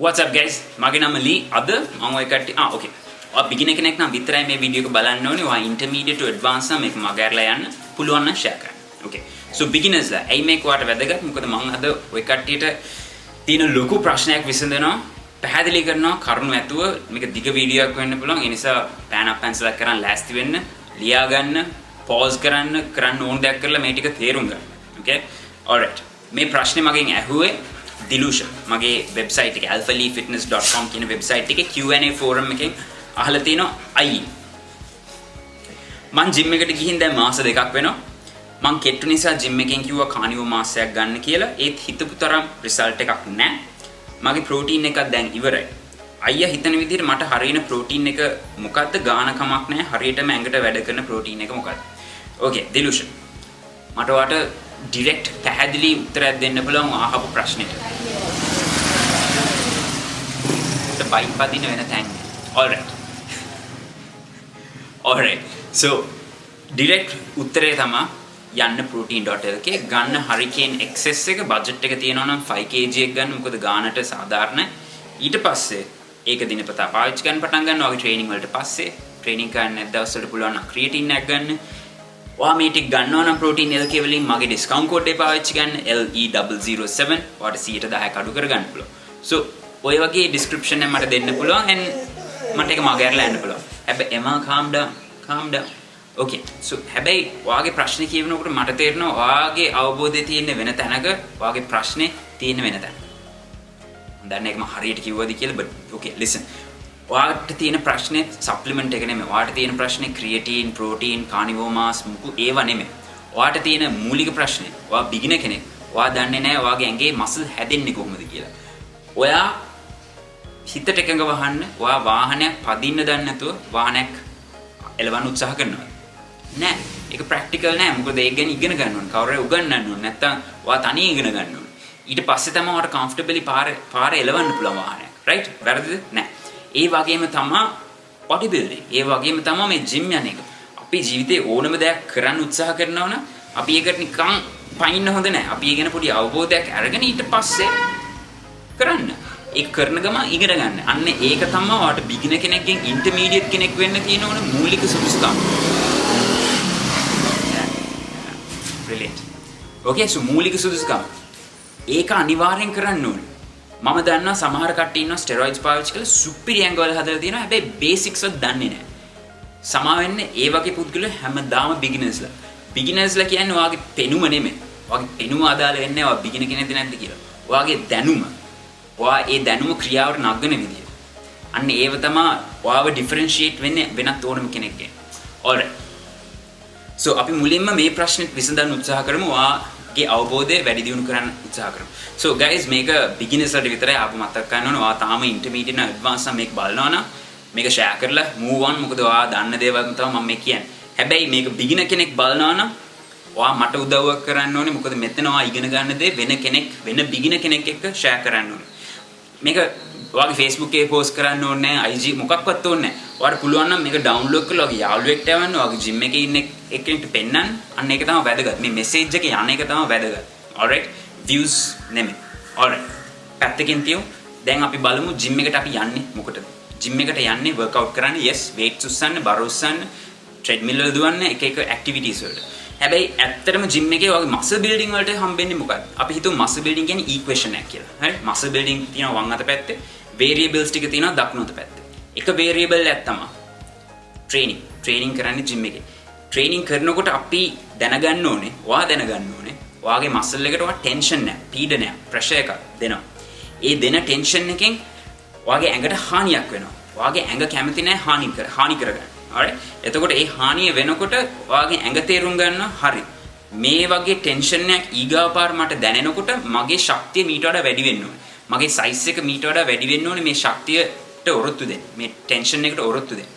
What's up guys? මගේ නම ලී. අද මම ඔය කට්ටිය okay. ඔය beginner කෙනෙක් නම් විතරයි මේ වීඩියෝ එක බලන්න ඕනේ. ඔය intermediate to advanced නම් මේක මග ඇරලා යන්න පුළුවන් නම් share කරන්න. Okay. So beginners ලා ඇයි මේක ඔයාලට වැදගත්? මොකද මම අද ඔය කට්ටියට තියෙන ලොකු ප්‍රශ්නයක් විසඳනවා. පැහැදිලි කරනවා කරුණු ඇතුව මේක දිග වීඩියෝ එකක් වෙන්න පුළුවන්. ඒ නිසා pen up pencil එකක් කරන් ලෑස්ති වෙන්න, ලියා ගන්න, pause කරන්න ඕන දෙයක් කරලා මේ ටික තේරුම් ගන්න. Okay? Alright. මේ ප්‍රශ්නේ මගෙන් ඇහුවේ Delusion. මගේ වෙබ්සයිට් එක alphaleafitness.com කියන වෙබ්සයිට් එකේ Q&A ෆෝරම් එකෙන් අහලා තිනවා අයි. මං ජිම් එකට ගිහින් දැන් මාස දෙකක් වෙනවා. මං කෙට්ටු නිසා ජිම් එකෙන් කිව්වා කානිවෝ මාසයක් ගන්න කියලා. ඒත් හිතපු තරම් රිසල්ට් එකක් නැහැ. මගේ ප්‍රෝටීන් එකක් දැන් ඉවරයි. අයියා හිතන විදිහට මට හරියන ප්‍රෝටීන් එක මොකද්ද ගාන කමක් නැහැ. හරියටම ඇඟට වැඩ කරන ප්‍රෝටීන් එක මොකද්ද? Okay, Delusion. මට වාට direct පැහැදිලි උත්තරයක් දෙන්න පුළුවන් අහපු ප්‍රශ්නෙට. බයික් පදින වෙන තැන්. Alright. So direct උත්තරේ තමයි යන්න protein.lk ගන්න hurricane XS එක budget එක තියෙනවා නම් 5 kg එක ගන්න. මොකද ගානට සාධාරණ. ඊට පස්සේ ඒක දිනපතා පාවිච්චි කරන්න පටන් ගන්නවා. වගේ training වලට පස්සේ training කරන්න නැත් දවස් වලට පුළුවන් නම් creatine එකක් ගන්න. ඔයා මේ ටික ගන්නවා නම් protein LK වලින් මගේ discount code එක පාවිච්චි කරන්න LE007 ඔයාට 10% අඩු කරගන්න පුළුවන්. So ඔය වගේ description එක මට දෙන්න පුළුවන් and මට ඒක මග ඇරලා යන්න පුළුවන්. හැබැයි එමා calm down. Okay. So හැබැයි ඔයාගේ ප්‍රශ්නේ කියනකොට මට තේරෙනවා ඔයාගේ අවබෝධය තියෙන වෙන තැනක ඔයාගේ ප්‍රශ්නේ තියෙන වෙන තැන. මම දන්නේ ඒක මම හරියට කිව්වද කියලා but okay listen. ඔයාට තියෙන ප්‍රශ්නේ supplement එක නෙමෙයි. ඔයාට තියෙන ප්‍රශ්නේ creatine, protein, carnivore mass මුකු ඒව නෙමෙයි. ඔයාට තියෙන මූලික ප්‍රශ්නේ ඔයා beginner කෙනෙක්. ඔයා දන්නේ නැහැ ඔයාගේ ඇඟේ muscle හැදෙන්නේ කොහොමද කියලා. ඔයා හිතට එකඟ වහන්න ඔයා වාහනයක් පදින්න දන්නේ නැතුව වාහනයක් එලවන්න උත්සාහ කරනවා. නෑ. ඒක ප්‍රැක්ටිකල් නෑ. මොකද ඒක ගැන ඉගෙන ගන්න ඕනේ. කවුරුහරි උගන්වන්න ඕනේ. නැත්තම් ඔයා තනියෙන් ඉගෙන ගන්න ඕනේ. ඊට පස්සේ තමයි ඔයාට comfortably පාර එලවන්න පුළුවන් වාහනයක්. right? වැරදිද? නෑ. ඒ වගේම තමයි bodybuilding. ඒ වගේම තමයි මේ gym යන එක. අපි ජීවිතේ ඕනම දෙයක් කරන්න උත්සාහ කරනවා නම් අපි ඒකට නිකන් පයින්න හොඳ නෑ. අපි ඒ ගැන පොඩි අවබෝධයක් අරගෙන ඊට පස්සේ කරන්න. ඒක කරන ගම ඉගෙන ගන්න. අන්න ඒක තමයි ඔයාට beginner කෙනෙක්ගෙන් intermediate කෙනෙක් වෙන්න තියෙන ඕන මූලික සුදුසුකම්. Brilliant. Okay, so මූලික සුදුසුකම්. ඒක අනිවාර්යෙන් කරන්න ඕනේ. මම දන්නවා සමහර කට්ටිය ඉන්නවා ස්ටෙරොයිඩ්ස් පාවිච්චි කරලා සුපිරි ඇඟ වල හදලා තියෙනවා. හැබැයි බේසික්ස් වත් දන්නේ නැහැ. සමා වෙන්නේ ඒ වගේ පුද්ගලයෝ හැමදාම beginnersලා. beginnersලා කියන්නේ ඔයාගේ පෙනුම නෙමෙයි. ඔයාගේ පෙනුම අදාළ වෙන්නේ ඔයා beginner කෙනෙක්ද නැද්ද කියලා. ඔයාගේ දැනුම. ඔයා ඒ දැනුම ක්‍රියාවට නගන විදිය. අන්න ඒව තමයි ඔයාව differentiate වෙන්නේ වෙනත් ඕනම කෙනෙක්ගෙන්. alright. So අපි මුලින්ම මේ ප්‍රශ්නෙත් විසඳන්න උත්සාහ කරමු. ඔයාගේ අවබෝධය වැඩි දියුණු කරන්න උත්සාහ කරමු. So guys මේක beginners වලට විතරයි ආපු මතක් ගන්න ඕනේ. ඔයා තාම intermediate නම් advanced නම් මේක බලනවා නම් මේක share කරලා move on. මොකද ඔයා දන්න දේවල් තමයි මම මේ කියන්නේ. හැබැයි මේක beginner කෙනෙක් බලනවා නම් ඔයා මට උදව්වක් කරන්න ඕනේ. මොකද මෙතන ඔයා ඉගෙන ගන්න දේ වෙන beginner කෙනෙක් එක්ක share කරන්න ඕනේ. මේක ඔයාගේ Facebook එකේ post කරන්න ඕනේ නැහැ. IG මොකක්වත් ඕනේ නැහැ. ඔයාලට පුළුවන් නම් මේක download කරලා ඔයාගේ යාළුවෙක්ට යවන්න, ඔයාගේ gym එකේ ඉන්න එක්කෙනෙක්ට පෙන්නන්න. අන්න ඒක තමයි වැදගත්. මේ message එක යන එක තමයි වැදගත්. alright? views නෙමෙයි. alright. පැත්තකින් තියමු. දැන් අපි බලමු gym එකට අපි යන්නේ මොකටද? gym එකට යන්නේ workout කරන්න. yes, weights උස්සන්න, bar උස්සන්න, treadmill වල දුවන්න, එක activities වලට. හැබැයි ඇත්තටම gym එකේ වගේ muscle building වලට හම්බෙන්නේ මොකක්ද? අපි හිතුව muscle building කියන්නේ equation එකක් කියලා. හරි? muscle building තියෙනවා වම් අත පැත්තේ, variables ටික තියෙනවා දකුණු අත පැත්තේ. එක variable එකක් තමයි training කරන්නේ gym එකේ. training කරනකොට අපි දැනගන්න ඕනේ, ඔයා දැනගන්න ඕනේ, ඔයාගේ muscle එකට ඔයා tension එක, පීඩනයක්, pressure එකක් දෙනවා. ඒ දෙන tension එකෙන් ඔයාගේ ඇඟට හානියක් වෙනවා. ඔයාගේ ඇඟ කැමති නැහැ හානි කරගන්න. alright? එතකොට ඒ හානිය වෙනකොට ඔයාගේ ඇඟ තේරුම් ගන්නවා හරි. මේ වගේ ටෙන්ෂන් එකක් ඊගාපාර මට දැනෙනකොට මගේ ශක්තිය මීට වඩා වැඩි වෙන්න ඕනේ. මගේ සයිස් එක මීට වඩා වැඩි වෙන්න ඕනේ මේ ශක්තියට ඔරොත්තු දෙන්න. මේ ටෙන්ෂන් එකට ඔරොත්තු දෙන්න.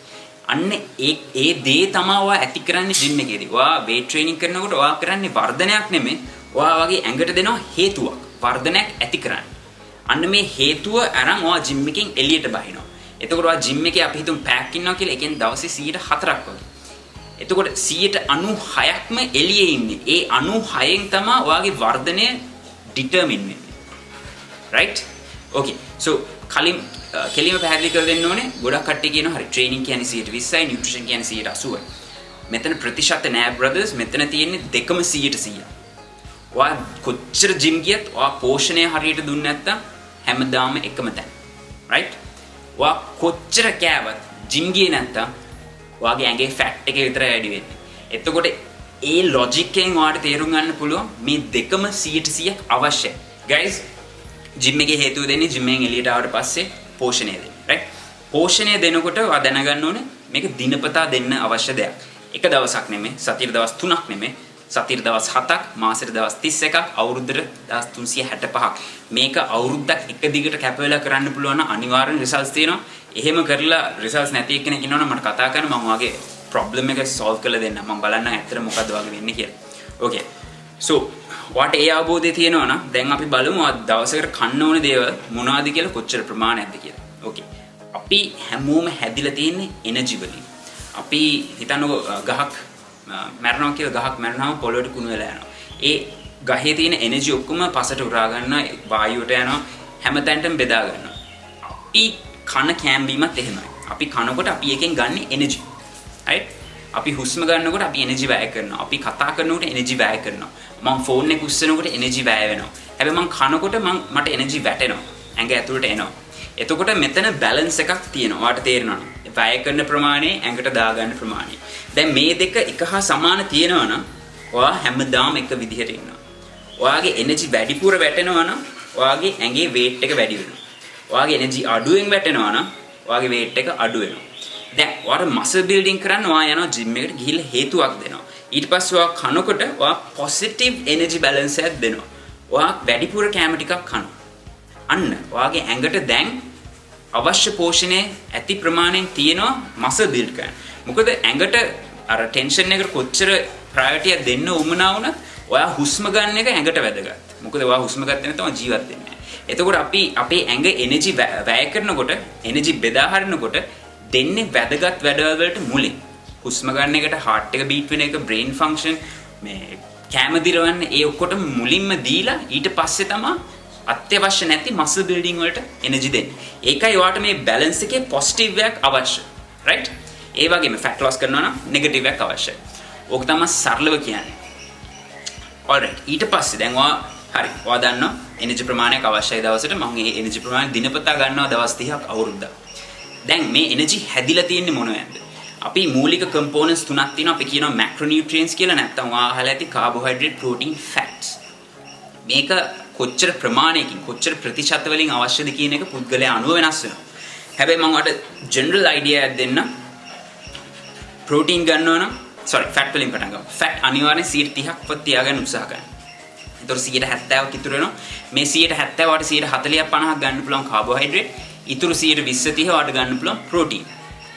අන්න ඒ දේ තමයි ඔයා ඇති කරන්නේ ජිම් එකේදී. ඔයා weight training කරනකොට ඔයා කරන්නේ වර්ධනයක් නෙමෙයි. ඔයා වගේ ඇඟට දෙනවා හේතුවක්. වර්ධනයක් ඇති කරන්න. අන්න මේ හේතුව අරන් ඔයා ජිම් එකෙන් එළියට බහිනවා. එතකොට ඔයා ජිම් එකේ අපි හිතමු පැක් ඉන්නවා කියලා. ඒ කියන්නේ දවසේ 104ක් වගේ. එතකොට 96ක්ම එළියේ ඉන්නේ. ඒ 96න් තමයි ඔයාගේ වර්ධනය determine වෙන්නේ. right? Okay. So කලින් කෙලිම පැහැදිලි කර දෙන්න ඕනේ. ගොඩක් කට්ටිය කියනවා හරි ට්‍රේනින් කියන්නේ 20%යි නියුට්‍රිෂන් කියන්නේ 80%යි. මෙතන ප්‍රතිශත නෑ බ්‍රදර්ස්. මෙතන තියෙන්නේ දෙකම 100%. ඔයා කොච්චර ජිම් ගියත් ඔයා පෝෂණය හරියට දුන්නේ නැත්තම් හැමදාම එකම තැන. right? ඔයා කොච්චර කෑවත් ජිම් ගියේ නැත්තම් ඔයාගේ ඇඟේ ෆැට් එක විතරයි වැඩි වෙන්නේ. එතකොට ඒ ලොජික් එකෙන් ඔයාට තේරුම් ගන්න පුළුවන් මේ දෙකම 100%ක් අවශ්‍යයි. guys ජිම් එකේ හේතුව දෙන්නේ ජිම් එකෙන් එළියට ආවට පස්සේ පෝෂණය දෙන්න. right? පෝෂණය දෙනකොට ඔයා දැනගන්න ඕනේ මේක දිනපතා දෙන්න අවශ්‍ය දෙයක්. එක දවසක් නෙමෙයි, සතියේ දවස් 3ක් නෙමෙයි, සතියේ දවස් 7ක්, මාසෙට දවස් 31ක්, අවුරුද්දට දවස් 365ක්. මේක අවුරුද්දක් එක දිගට කැප වෙලා කරන්න පුළුවන් නම් අනිවාර්යෙන් රිසල්ට්ස් තියෙනවා. එහෙම කරලා රිසල්ට්ස් නැති එක්කෙනෙක් ඉන්නවනම් මට කතා කරන්න මම වාගේ ප්‍රොබ්ලම් එක සෝල්ව් කරලා දෙන්න. මම බලන්න ඇත්තට මොකද්ද වාගේ වෙන්නේ කියලා. okay. so what ඒ අවබෝධය තියෙනවා නම් දැන් අපි බලමු දවසකට කන්න ඕන දේවල් මොනවද කියලා කොච්චර ප්‍රමාණයක්ද කියලා. okay. අපි හැමෝම හැදිලා තියෙන්නේ එනර්ජි වලින්. අපි හිතන්නකො ගහක් මැරෙනවා කියලා ගහක් මැරෙනවාම පොළොවට කුණු වෙලා යනවා. ඒ ගහේ තියෙන එනර්ජි ඔක්කොම පසට උරා ගන්න වායුවට යනවා හැමතැනටම බෙදා ගන්නවා. අපි කන කෑම බීමත් එහෙමයි. අපි කනකොට අපි එකෙන් ගන්න එනර්ජි. right? අපි හුස්ම ගන්නකොට අපි එනර්ජි වැය කරනවා. අපි කතා කරනකොට එනර්ජි වැය කරනවා. මම ෆෝන් එක උස්සනකොට එනර්ජි වැය වෙනවා. හැබැයි මම කනකොට මට එනර්ජි වැටෙනවා. ඇඟ ඇතුළට එනවා. එතකොට මෙතන බැලන්ස් එකක් තියෙනවා. ඔයාට තේරෙනවද? වැය කරන ප්‍රමාණය ඇඟට දාගන්න ප්‍රමාණය. දැන් මේ දෙක එක හා සමාන තියෙනවා නම් ඔයා හැමදාම එක විදිහට ඉන්නවා. ඔයාගේ එනර්ජි වැඩිපුර වැටෙනවා නම් ඔයාගේ ඇඟේ weight එක වැඩි වෙනවා. ඔයාගේ එනර්ජි අඩුවෙන් වැටෙනවා නම් ඔයාගේ weight එක අඩු වෙනවා. දැන් ඔයාට muscle building කරන්න ඔයා යනවා gym එකට ගිහිල්ලා හේතුවක් දෙනවා. ඊට පස්සේ ඔයා කනකොට ඔයා positive energy balance එකක් දෙනවා. ඔයා වැඩිපුර කැම ටිකක් කනවා. අන්න ඔයාගේ ඇඟට දැන් අවශ්‍ය පෝෂණය ඇති ප්‍රමාණයෙන් තියෙනවා muscle build කරන්න. මොකද ඇඟට අර ටෙන්ෂන් එකට කොච්චර ප්‍රයොරිටි එකක් දෙන්න උවමනා වුණත් ඔයා හුස්ම ගන්න එක ඇඟට වැදගත්. මොකද ඔයා හුස්ම ගත්තේ නැත්නම් ජීවත් වෙන්නේ නැහැ. එතකොට අපි අපේ ඇඟ එනර්ජි වැය කරනකොට එනර්ජි බෙදා හරිනකොට දෙන්නේ වැදගත් වැඩවල වලට මුලින්. හුස්ම ගන්න එකට heart එක beat වෙන එක brain function මේ කැම දිරවන්න ඒ ඔක්කොටම මුලින්ම දීලා ඊට පස්සේ තමයි අත්‍යවශ්‍ය නැති muscle building වලට එනර්ජි දෙන්නේ. ඒකයි ඔයාට මේ balance එකේ positive එකක් අවශ්‍යයි. right? ඒ වගේම fat loss කරනවා නම් negative එකක් අවශ්‍යයි. ඕක තමයි සරලව කියන්නේ. alright. ඊට පස්සේ දැන් ඔයා හරි. ඔයා දන්නවා එනර්ජි ප්‍රමාණයක් අවශ්‍යයි දවසට. මම මේ එනර්ජි ප්‍රමාණය දිනපතා ගන්නවා දවස් 30ක් අවුරුද්දක්. දැන් මේ එනර්ජි හැදිලා තියෙන්නේ මොනවද? අපි මූලික components තුනක් තියෙනවා. අපි කියනවා macronutrients කියලා. නැත්නම් ඔයා අහලා ඇති carbohydrate, protein, fats. මේක කොච්චර ප්‍රමාණයකින් කොච්චර ප්‍රතිශත වලින් අවශ්‍යද කියන එක පුද්ගලයා අනුව වෙනස් වෙනවා. හැබැයි මම ඔයාලට general idea එකක් දෙන්න. protein ගන්නවා නම් fat වලින් පටන් ගමු. fat අනිවාර්යෙන් 30%ක්වත් තියාගන්න උත්සාහ කරන්න. ඒතකොට 70%ක් ඉතුරු වෙනවා. මේ 70% වට 40ක් 50ක් ගන්න පුළුවන් carbohydrate. ඉතුරු 20-30 වට ගන්න පුළුවන් protein.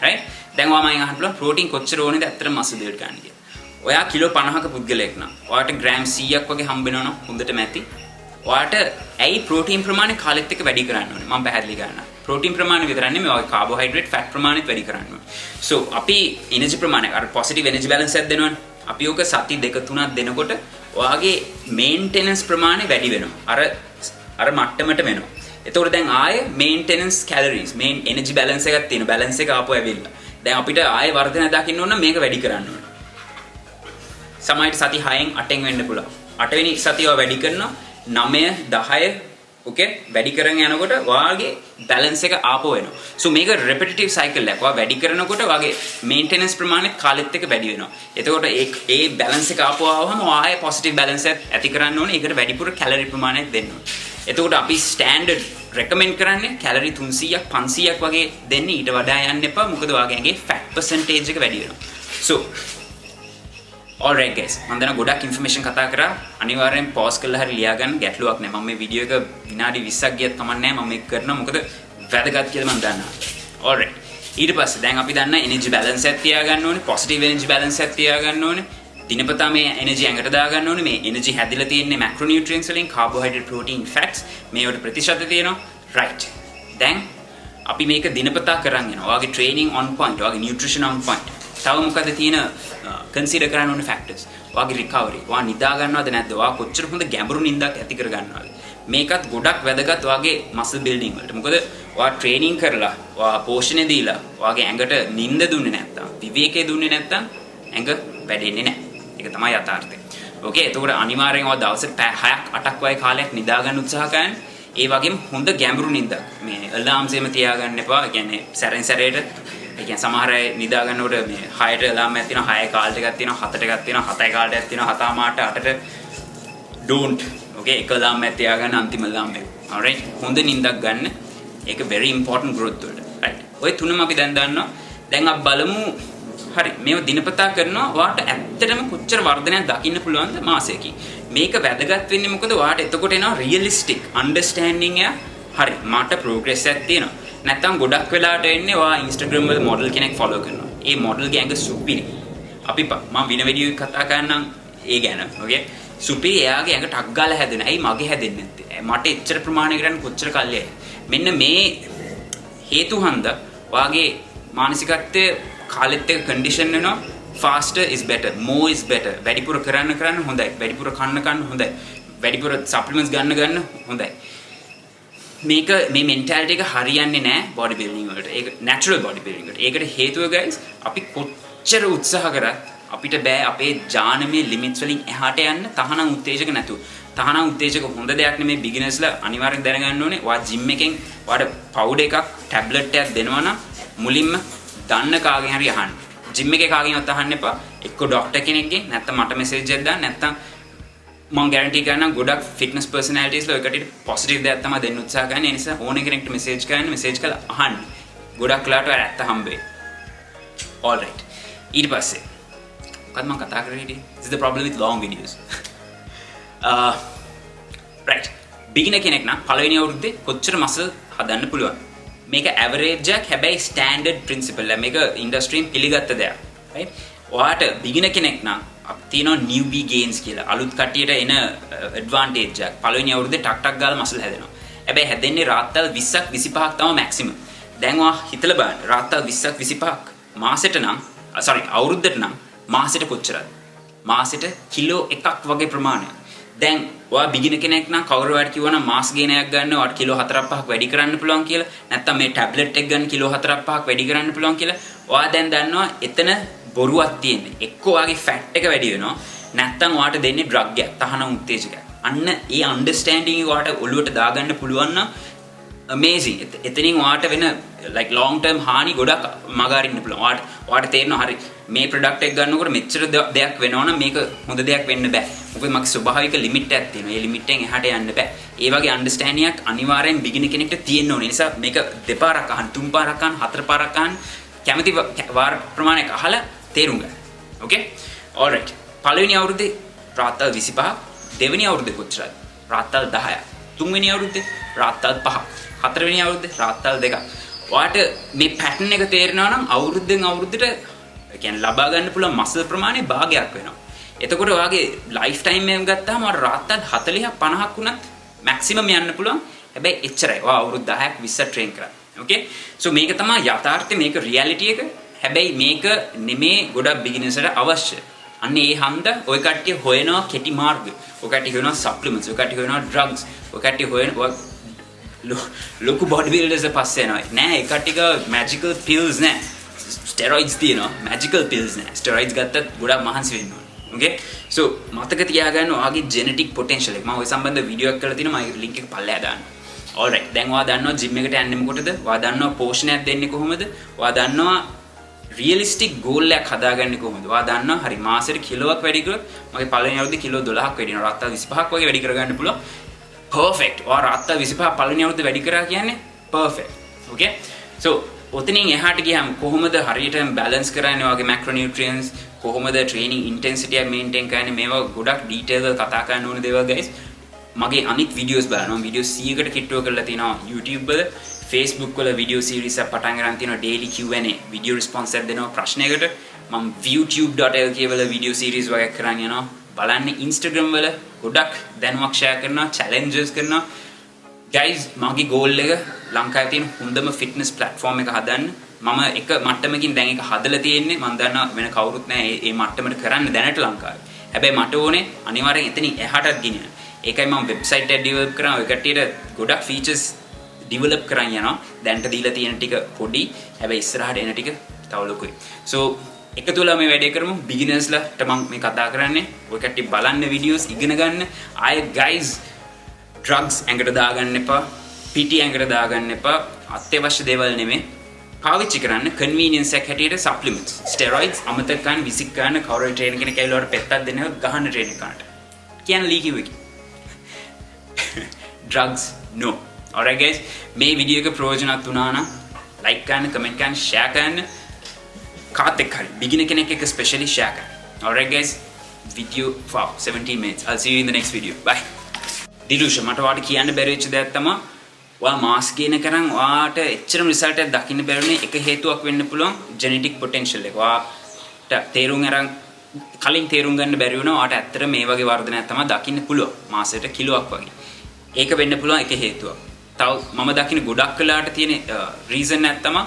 right? දැන් ඔයා මයින් අහන්න පුළුවන් protein කොච්චර ඕනේද ඇත්තට muscle build ගන්න කියලා. ඔයා කිලෝ 50ක පුද්ගලයෙක් නම් ඔයාට ග්‍රෑම් 100ක් වගේ හම්බ වෙනවා නම් හොඳටම ඇති. ඔයාට ඇයි ප්‍රෝටීන් ප්‍රමාණය කාලෙත් එක්ක වැඩි කරන්න ඕනේ? මම පැහැදිලි කරන්නම්. ප්‍රෝටීන් ප්‍රමාණය විතරක් නෙමෙයි ඔයාගේ කාබෝහයිඩ්‍රේට් ෆැට් ප්‍රමාණයත් වැඩි කරන්න ඕනේ. සෝ අපි එනර්ජි ප්‍රමාණය අර පොසිටිව් එනර්ජි බැලන්ස් එකක් දෙනවනේ. අපි ඕක සති 2-3ක් දෙනකොට ඔයාගේ මේන්ටෙනන්ස් ප්‍රමාණය වැඩි වෙනවා. අර මට්ටමට වෙනවා. එතකොට දැන් ආයේ මේන්ටෙනන්ස් කැලරිස් මේන් එනර්ජි බැලන්ස් එකක් තියෙන බැලන්ස් එක ආපහු ඇවිල්ලා. දැන් අපිට ආයේ වර්ධනය දකින්න ඕන නම් මේක වැඩි කරන්න ඕනේ. සමහරට සති 6න් 8න් වෙන්න පුළුවන්. 8 වෙනි සතිය වැඩි කරනවා 9 10 okay වැඩි කරගෙන යනකොට ඔයාගේ බැලන්ස් එක ආපහු එනවා. සෝ මේක repetitive cycle එකක්. ඔයා වැඩි කරනකොට ඔයාගේ maintenance ප්‍රමාණයත් කාලෙත් එක්ක වැඩි වෙනවා. එතකොට ඒ බැලන්ස් එක ආපහු ආවම ඔයාගේ positive balance එක ඇති කරන්න ඕනේ. ඒකට වැඩිපුර කැලරි ප්‍රමාණයක් දෙන්න ඕනේ. එතකොට අපි standard recommend කරන්නේ කැලරි 300ක් 500ක් වගේ දෙන්න. ඊට වඩා යන්න එපා. මොකද ඔයාගේ ඇඟේ fat percentage එක වැඩි වෙනවා. So alright guys මම දැන් ගොඩක් information කතා කරා අනිවාර්යෙන් pause කරලා හරි ලියා ගන්න ගැටලුවක් නැහැ මම මේ වීඩියෝ එක විනාඩි 20ක් ගියත් කමක් නැහැ මම මේක කරනවා මොකද වැදගත් කියලා මම දන්නවා alright ඊට පස්සේ දැන් අපි දන්නා energy balance එක තියා ගන්න ඕනේ positive energy balance එක තියා ගන්න ඕනේ දිනපතා මේ energy ඇඟට දා ගන්න ඕනේ මේ energy හැදිලා තියෙන්නේ macronutrients වලින් carbohydrate protein fats මේවට ප්‍රතිශත තියෙනවා right දැන් අපි මේක දිනපතා කරන් යනවා ඔයාගේ training on point ඔයාගේ nutrition on point තව මොකද තියෙන කන්සිඩර් කරන්න ඕන ෆැක්ටර්ස්. ඔයාගේ රිකවරි. ඔයා නිදා ගන්නවද නැද්ද? ඔයා කොච්චර හොඳ ගැඹුරු නිින්දක් ඇති කර ගන්නවද? මේකත් ගොඩක් වැදගත් ඔයාගේ මසල් බිල්ඩින් වලට. මොකද ඔයා ට්‍රේනින් කරලා, ඔයා පෝෂණය දීලා, ඔයාගේ ඇඟට නිින්ද දුන්නේ නැත්තම්, විවේකය දුන්නේ නැත්තම් ඇඟ වැඩෙන්නේ නැහැ. ඒක තමයි යථාර්ථය. ඕකේ. එතකොට අනිවාර්යෙන් ඔයා දවසට පැය 6ක් 8ක් වගේ කාලයක් නිදා ගන්න උත්සාහ කරන්න. ඒ වගේම හොඳ ගැඹුරු නිින්දක්. මේ අලාම්ස් එහෙම තියාගන්න එපා. ඒ කියන්නේ සැරෙන් සැරේට ඒ කියන්නේ සමහර අය නිදා ගන්නකොට මේ 6ට අලාම් එකක් තියෙනවා, 6 කාලට එකක් තියෙනවා, 7ට එකක් තියෙනවා, 7යි කාලට එකක් තියෙනවා, 7 මාට 8ට don't. Okay, එක අලාම් එකක් තියාගන්න අන්තිම අලාම් එක. alright. හොඳ නිින්දක් ගන්න. ඒක very important growth වලට. right. ඔය තුනම අපි දැන් දන්නවා. දැන් අපි බලමු හරි මේව දිනපතා කරනවා ඔයාට ඇත්තටම කොච්චර වර්ධනයක් දකින්න පුළුවන්ද මාසයකින්. මේක වැදගත් වෙන්නේ මොකද ඔයාට එතකොට එනවා රියලිස්ටික් අන්ඩර්ස්ටෑන්ඩින් එක. හරි මට ප්‍රෝග්‍රස් එකක් තියෙනවා. නැත්තම් ගොඩක් වෙලාට එන්නේ ඔයා Instagram වල මොඩල් කෙනෙක් ෆලෝ කරනවා. ඒ මොඩල් ගේ ඇඟ සුපිරි. අපි මම වෙන වීඩියෝ එකක් කතා කරන්නම් ඒ ගැන. okay. සුපිරි එයාගේ ඇඟ ටක් ගාලා හැදෙන. ඇයි මගේ හැදෙන්නේ නැත්තේ? මට එච්චර ප්‍රමාණයකට කොච්චර කල්යයි. මෙන්න මේ හේතු හන්ද ඔයාගේ මානසිකත්වයේ කාලෙත් එක කන්ඩිෂන් වෙනවා. faster is better, more is better. වැඩිපුර කරන්න හොඳයි. වැඩිපුර කන්න හොඳයි. වැඩිපුර supplements ගන්න හොඳයි. මේක මේ mentality එක හරියන්නේ නැහැ body building වලට. ඒක natural body building වලට. ඒකට හේතුව guys අපි කොච්චර උත්සාහ කරත් අපිට බෑ අපේ ජානමය limits වලින් එහාට යන්න තහනම් උත්තේජක නැතුව. තහනම් උත්තේජක හොඳ දෙයක් නෙමෙයි beginnersලා අනිවාර්යෙන් දැනගන්න ඕනේ. ඔයා gym එකෙන් ඔයාට powder එකක් tablet එකක් දෙනවා නම් මුලින්ම දන්න කාගෙන් හරි අහන්න. ජිම් එකේ කාගෙන්වත් අහන්න එපා. එක්ක ડોක්ටර් කෙනෙක්ගෙන් නැත්නම් මට මෙසේජ් එකක් දාන්න නැත්නම් මම ගැරන්ටි කරනවා ගොඩක් ෆිට්නස් පර්සනැලිටිස්ලා ඔය කටියට පොසිටිව් දෙයක් තමයි දෙන්න උත්සාහ කරන්නේ. ඒ නිසා ඕන කෙනෙක්ට මෙසේජ් කරන්න මෙසේජ් කරලා අහන්න. ගොඩක් වෙලාවට ඔය ඇත්ත හම්බ වෙයි. all right. ඊට පස්සේ මොකක්ද මම කතා කරේ ඉතින්? This is the problem with long videos. right. beginner කෙනෙක් නම් පළවෙනි අවුරුද්දේ කොච්චර මසල් හදන්න පුළුවන්? මේක ඇවරේජ් එකක් හැබැයි ස්ටෑන්ඩඩ් ප්‍රින්සිපල් එක. මේක ඉන්ඩස්ට්‍රියෙන් පිළිගත්ත දෙයක්. right? ඔයාට බිගිනර් කෙනෙක් නම් තියෙනවා newbie gains කියලා. අලුත් කට්ටියට එන ඇඩ්වාන්ටේජ් එකක්. පළවෙනි අවුරුද්දේ ටක් ගාලා මසල් හැදෙනවා. හැබැයි හැදෙන්නේ රාත්තල් 20ක් 25ක් තමයි මැක්සිමම්. දැන් ඔයා හිතලා බලන්න. රාත්තල් 20ක් 25ක් මාසෙට නම් අවුරුද්දට නම් මාසෙට කොච්චරද? මාසෙට කිලෝ 1ක් වගේ ප්‍රමාණයක්. දැන් ඔයා බිගිනර් කෙනෙක් නම් කවුරු හරි කිව්වනම් මාස් ගේනයක් ගන්න ඔයාට කිලෝ 4ක් 5ක් වැඩි කරන්න පුළුවන් කියලා. නැත්නම් මේ ටැබ්ලට් එක ගන්න කිලෝ 4ක් 5ක් වැඩි කරන්න පුළුවන් කියලා. ඔයා දැන් දන්නවා එතන බොරුවක් තියෙන්නේ. එක්ක ඔයාගේ ෆැට් එක වැඩි වෙනවා. නැත්නම් ඔයාට දෙන්නේ ඩ්‍රග් එකක්, තහනම් උත්තේජකයක්. අන්න ඒ අන්ඩර්ස්ටෑන්ඩින් එක ඔයාට ඔළුවට දාගන්න පුළුවන් නම් amazing. එතනින් ඔයාට වෙන like long term හානි ගොඩක් මගහරින්න පුළුවන්. ඔයාට තේරෙනවා හරි මේ ප්‍රොඩක්ට් එක ගන්නකොට මෙච්චර දෙයක් වෙනවනම් මේක හොඳ දෙයක් වෙන්න බෑ. මොකද මගේ ස්වභාවික ලිමිට් එකක් තියෙනවා. ඒ ලිමිට් එකෙන් එහාට යන්න බෑ. ඒ වගේ අන්ඩර්ස්ටෑන්ඩින් එකක් අනිවාර්යෙන් බිගිනර් කෙනෙක්ට තියෙන්න ඕනේ. ඒ නිසා මේක දෙපාරක් අහන්න, තුන් පාරක් අහන්න, හතර පාරක් අහන්න, කැමති වාර ප්‍රමාණයක් අහලා තේරුම් ගන්න. Okay? all right. පළවෙනි අවුරුද්දේ රාත්තල් 25, දෙවෙනි අවුරුද්දේ කොච්චරද? රාත්තල් 10ක්. තුන්වෙනි අවුරුද්දේ රාත්තල් 5ක්. හතරවෙනි අවුරුද්දේ රාත්තල් 2ක්. ඔයාට මේ පැටර්න් එක තේරෙනවා නම් අවුරුද්දෙන් අවුරුද්දට ඒ කියන්නේ ලබා ගන්න පුළුවන් මසල් ප්‍රමාණය භාගයක් වෙනවා. එතකොට ඔයාගේ ලයිෆ් ටයිම් එක ගත්තාම ඔයාට රාත්තල් 40ක් 50ක් වුණත් මැක්සිමම් යන්න පුළුවන්. හැබැයි එච්චරයි. ඔයා අවුරුදු 10ක් 20ක් ට්‍රේන් කරා. Okay? so මේක තමයි යථාර්ථය, මේක රියැලිටි එක. හැබැයි මේක නෙමේ ගොඩක් බිගිනර්ස්ට අවශ්‍ය. අන්න ඒ හන්ද ඔය කට්ටිය හොයනවා කෙටි මාර්ග. ඔය කට්ටිය හොයනවා සප්ලිමන්ට්ස්. ඔය කට්ටිය හොයනවා ඩ්‍රග්ස්. ඔය කට්ටිය හොයනවා ලොකු බොඩි බිල්ඩර්ස් පස්සේ යනවා. නෑ ඒ කට්ටියක මැජිකල් පිල්ස් නෑ. ස්ටෙරොයිඩ්ස් තියෙනවා. මැජිකල් පිල්ස් නෑ. ස්ටෙරොයිඩ්ස් ගත්තත් ගොඩක් මහන්සි වෙන්න ඕනේ. Okay? so මතක තියාගන්න ඔයාගේ ජෙනටික් පොටෙන්ෂල් එක. මම ওই සම්බන්ධ වීඩියෝ එකක් කරලා තිනවා. මම ලින්ක් එක පල්ලෙහා දාන්න. all right. දැන් ඔයා දන්නවා ජිම් එකට යන්නේ මොකටද? ඔයා දන්නවා පෝෂණයක් දෙන්නේ කොහොමද? ඔයා දන්නවා රියලිස්ටික් ගෝල් එකක් හදාගන්නේ කොහොමද? ඔයා දන්නවා හරි මාසෙට කිලෝවක් වැඩි කරොත් මගේ පළවෙනි අවුරුද්දේ කිලෝ 12ක් වැඩි වෙනවා. රාත්තල් 25ක් වගේ වැඩි කරගන්න පුළුවන්. perfect. ඔයා රාත්තල් 25 පළවෙනි අවුරුද්දේ වැඩි කරා කියන්නේ perfect. okay? so ඔතනින් එහාට ගියාම කොහොමද හරියට බැලන්ස් කරන්නේ ඔයාගේ මැක්‍රොනියුට්‍රියන්ට්ස්, කොහොමද ට්‍රේනින් ඉන්ටෙන්සිටි එක මේන්ටේන් කරන්නේ, මේවා ගොඩක් ඩීටේල් කතා කරන්න ඕන දේවල් guys. මගේ අනිත් වීඩියෝස් බලනවා. වීඩියෝ 100කට කිට්ටුව කරලා තිනවා YouTube වල, Facebook වල වීඩියෝ සීරීස් එකක් පටන් ගන්න තියෙනවා. daily Q&A වීඩියෝ response එකක් දෙනවා ප්‍රශ්නයකට. මම youtube.lk වල වීඩියෝ සීරීස් වගේ කරන් යනවා. බලන්න Instagram වල ගොඩක් දැනුමක් share කරනවා, challenges කරනවා. guys මගේ goal එක ලංකාවේ තියෙන හොඳම fitness platform එක හදන්න. මම එක මට්ටමකින් දැන් ඒක හදලා තියෙන්නේ. මම දන්නවා වෙන කවුරුත් නැහැ මේ මට්ටමට කරන්න දැනට ලංකාවේ. හැබැයි මට ඕනේ අනිවාර්යෙන් එතනින් එහාටත් ගෙනියන්න. ඒකයි මම වෙබ්සයිට් එක ඩෙවලොප් කරනවා. ඔය කට්ටියට ගොඩක් ෆීචර්ස් ඩෙවලොප් කරන් යනවා. දැන්ට දීලා තියෙන ටික පොඩි. හැබැයි ඉස්සරහට එන ටික තව ලොකුයි. So එකතුලා මේ වැඩේ කරමු. බිගිනර්ස්ලාට මම මේ කතා කරන්නේ. ඔය කට්ටිය බලන්න වීඩියෝස් ඉගෙන ගන්න. ආයෙ guys drugs ඇඟට දාගන්න එපා. පිටි ඇඟට දාගන්න එපා. අත්‍යවශ්‍ය දේවල් නෙමෙයි. පාවිච්චි කරන්න convenience එකක් හැටියට supplements. steroids අමතක ගන්න විසික් ගන්න කවුරු ට්‍රේනර් කෙනෙක් ඇවිල්ලා වල පෙත්තක් දෙන්නව ගහන්න ට්‍රේනර් කරන්න. කියන ලීකි වෙකි. drugs no. alright guys මේ වීඩියෝ එක ප්‍රයෝජනවත් වුණා නම් like කරන්න comment කරන්න share කරන්න කාත් එක්ක හරි beginner කෙනෙක් එක්ක especially share කරන්න. alright guys video for 17 minutes. I'll see you in the next video. Bye. Dilusha මට වාට කියන්න බැරි වෙච්ච දෙයක් තමයි ඔයා මාස් ගේන කරන් ඔයාට එච්චරම රිසල්ට් එකක් දකින්න බැරිුනේ එක හේතුවක් වෙන්න පුළුවන් ජෙනෙටික් පොටෙන්ෂල් එක. ඔයාට තේරුම් අරන් කලින් තේරුම් ගන්න බැරි වුණා ඔයාට ඇත්තට මේ වගේ වර්ධනයක් තමයි දකින්න පුළුවන් මාසෙට කිලෝක් වගේ. ඒක වෙන්න පුළුවන් එක හේතුවක්. තව මම දකින්න ගොඩක් වෙලාට තියෙන රීසන් එක තමයි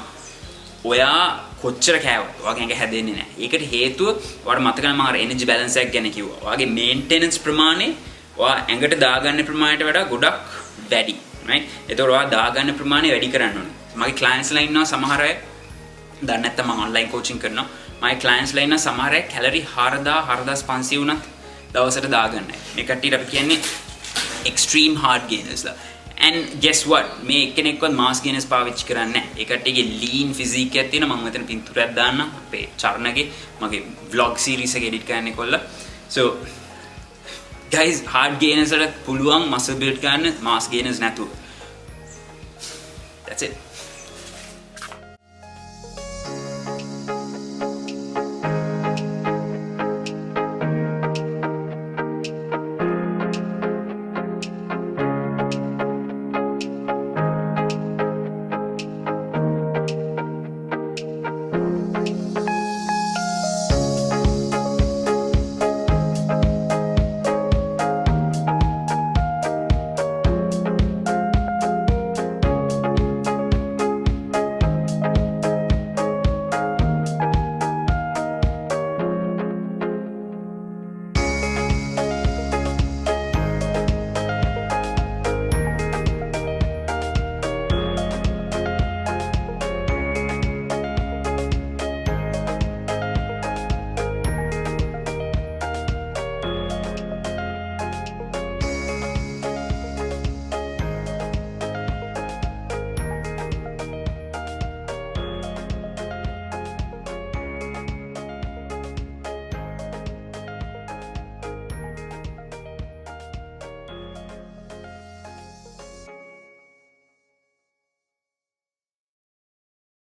ඔයා කොච්චර කෑවත් ඔයාගේ ඇඟ හැදෙන්නේ නැහැ. ඒකට හේතුව ඔයාට මතක නම් මම අර එනර්ජි බැලන්ස් එක ගැන කිව්වා. ඔයාගේ මේන්ටෙනන්ස් ප්‍රමාණය ඔයා ඇඟට දාගන්න ප්‍රමාණයට වඩා ගොඩක් වැඩි. right? ඒතකොට ඔයා දාගන්න ප්‍රමාණය වැඩි කරන්න ඕනේ. මගේ clients ලා ඉන්නවා සමහර අය දන්නේ නැත්නම් මම online coaching කරනවා. මගේ clients ලා ඉන්නවා සමහර අය කැලරි 4000 4500 වුණත් දවසට දාගන්නයි. මේ කට්ටියට අපි කියන්නේ extreme hard gainers ලා. and guess what මේ එක්කෙනෙක්වත් mass gainers පාවිච්චි කරන්නේ නැහැ. ඒ කට්ටියගේ lean physique එකක් තියෙනවා. මම මෙතන පින්තූරයක් දාන්නම් අපේ චරණගේ මගේ vlog series එක edit කරන්නේ කොල්ලා. so guys hard gainers වලට පුළුවන් muscle build කරන්න mass gainers නැතුව. That's it.